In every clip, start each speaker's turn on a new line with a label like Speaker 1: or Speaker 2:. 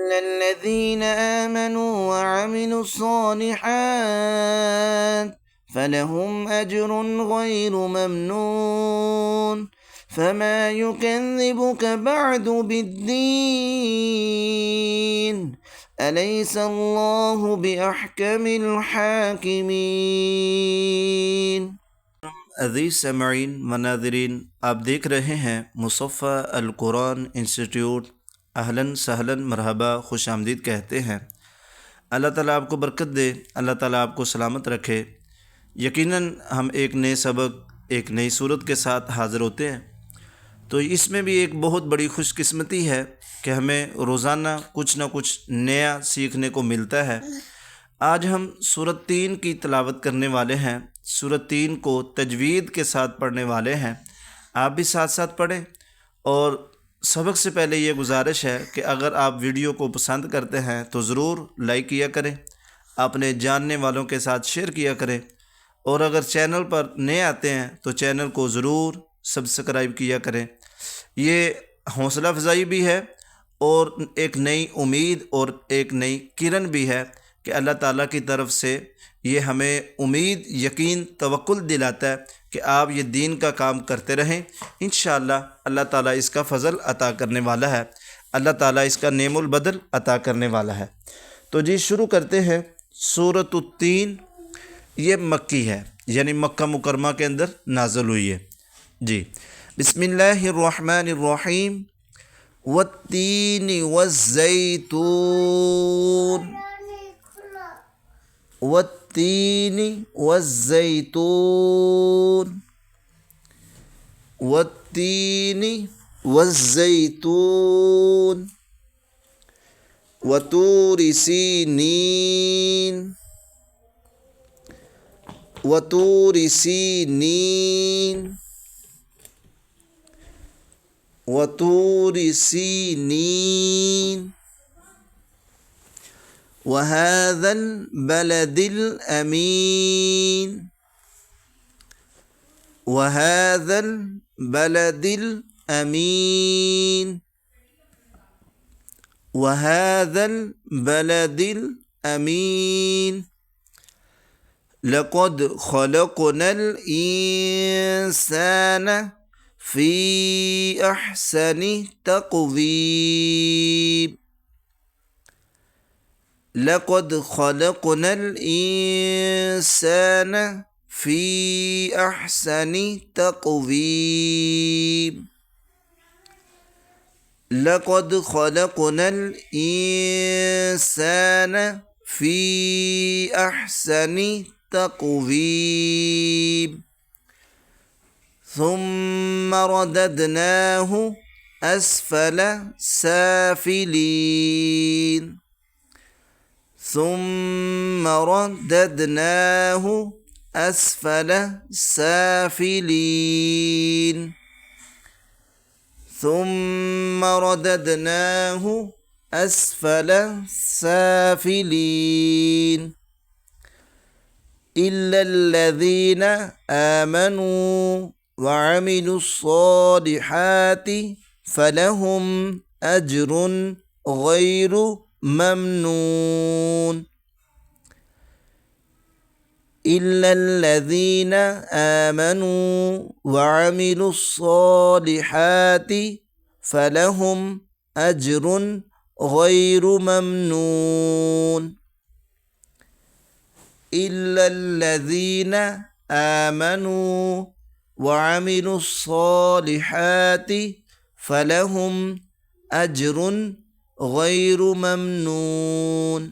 Speaker 1: إلا الذين آمنوا وعملوا الصالحات فلهم أجر غير ممنون فما يكذبك بعد بالدين أليس الله بأحكم الحاكمين۔ عزیز سامعین و ناظرین، آپ دیکھ رہے ہیں مصفہ القرآن انسٹیٹیوٹ۔ اہلاً سہلاً مرحبا، خوش آمدید کہتے ہیں۔ اللہ تعالیٰ آپ کو برکت دے، اللہ تعالیٰ آپ کو سلامت رکھے۔ یقیناً ہم ایک نئے سبق، ایک نئی صورت کے ساتھ حاضر ہوتے ہیں، تو اس میں بھی ایک بہت بڑی خوش قسمتی ہے کہ ہمیں روزانہ کچھ نہ کچھ نیا سیکھنے کو ملتا ہے۔ آج ہم سورۃ 3 کی تلاوت کرنے والے ہیں۔ سورۃ 3 کو تجوید کے ساتھ پڑھنے والے ہیں۔ آپ بھی ساتھ ساتھ پڑھیں، اور سبق سے پہلے یہ گزارش ہے کہ اگر آپ ویڈیو کو پسند کرتے ہیں تو ضرور لائک کیا کریں، اپنے جاننے والوں کے ساتھ شیئر کیا کریں، اور اگر چینل پر نئے آتے ہیں تو چینل کو ضرور سبسکرائب کیا کریں۔ یہ حوصلہ افزائی بھی ہے، اور ایک نئی امید اور ایک نئی کرن بھی ہے کہ اللہ تعالیٰ کی طرف سے یہ ہمیں امید، یقین، توکل دلاتا ہے کہ آپ یہ دین کا کام کرتے رہیں۔ انشاءاللہ اللہ تعالیٰ اس کا فضل عطا کرنے والا ہے، اللہ تعالیٰ اس کا نعم البدل عطا کرنے والا ہے۔ تو جی شروع کرتے ہیں۔ سورۃ 3 یہ مکی ہے، یعنی مکہ مکرمہ کے اندر نازل ہوئی ہے۔ جی بسم اللہ الرحمن الرحیم۔ والتین والزیتون، والتین والزیتون، والتین والزیتون، وطور سینین، وطور سینین، وطور سینین، وهذا البلد الأمين، وهذا البلد الأمين، وهذا البلد الأمين، لقد خلقنا الإنسان في أحسن تقويم، لقد خلقنا الإنسان في أحسن تقويم، لقد خلقنا الإنسان في أحسن تقويم، ثم رددناه أسفل سافلين، ثم رددناه أسفل سافلين، ثم رددناه أسفل سافلين، إلا الذين آمنوا وعملوا الصالحات فلهم أجر غير ممنون، إلا الذين آمنوا وعملوا الصالحات فلهم أجر غير ممنون، إلا الذين آمنوا وعملوا الصالحات فلهم أجر غير ممنون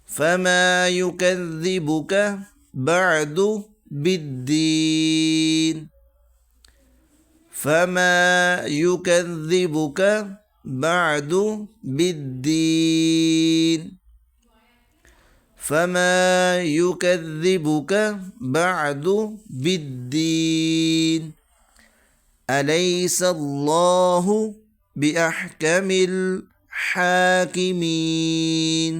Speaker 1: فما يكذبك بعد بالدين، فما يكذبك بعد بالدين، فما يكذبك بعد بالدين، أليس الله بأحكم الحاكمين،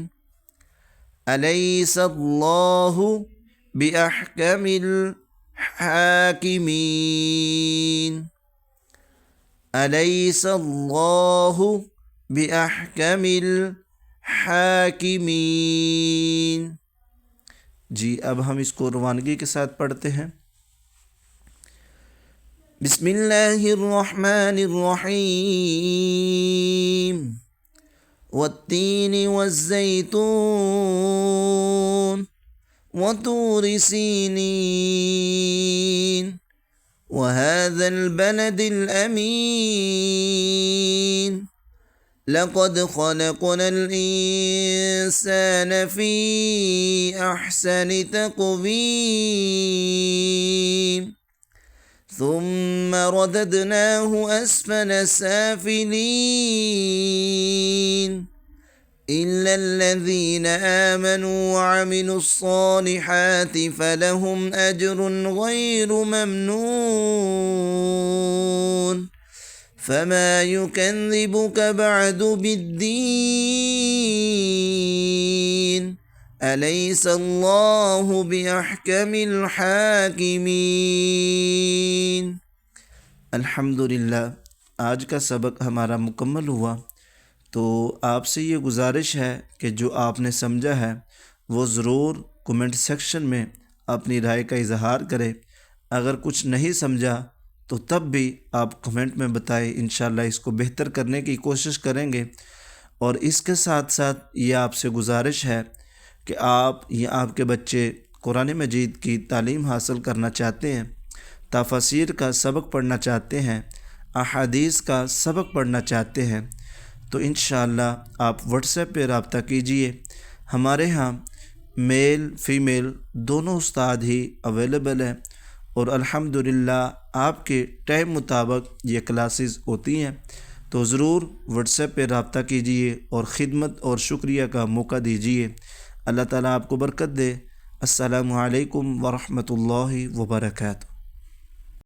Speaker 1: أليس الله بأحكم الحاكمين، أليس الله بِأَحْكَمِ الْحَاكِمِينَ۔ جی اب ہم اس کو روانگی کے ساتھ پڑھتے ہیں۔ بسم اللہ الرحمن الرحیم والتین والزیتون وطور سینین وهذا البلد الأمين لقد خلقنا الإنسان في أحسن تقويم ثم رددناه أسفل سافلين إلا الذين آمنوا وعملوا الصالحات فلهم أجر غير ممنون فما يكذبك بعد بالدين أليس الله بأحكم الحاكمين۔ الحمدللہ آج کا سبق ہمارا مکمل ہوا، تو آپ سے یہ گزارش ہے کہ جو آپ نے سمجھا ہے وہ ضرور کومنٹ سیکشن میں اپنی رائے کا اظہار کرے۔ اگر کچھ نہیں سمجھا تو تب بھی آپ کمنٹ میں بتائیں، انشاءاللہ اس کو بہتر کرنے کی کوشش کریں گے۔ اور اس کے ساتھ ساتھ یہ آپ سے گزارش ہے کہ آپ یا آپ کے بچے قرآن مجید کی تعلیم حاصل کرنا چاہتے ہیں، تفاسیر کا سبق پڑھنا چاہتے ہیں، احادیث کا سبق پڑھنا چاہتے ہیں، تو انشاءاللہ آپ واٹس ایپ پہ رابطہ کیجئے۔ ہمارے ہاں میل فیمیل دونوں استاد ہی اویلیبل ہیں، اور الحمدللہ آپ کے ٹائم مطابق یہ کلاسز ہوتی ہیں، تو ضرور واٹس ایپ پہ رابطہ کیجئے اور خدمت اور شکریہ کا موقع دیجئے۔ اللہ تعالیٰ آپ کو برکت دے۔ السلام علیکم ورحمۃ اللہ وبرکاتہ۔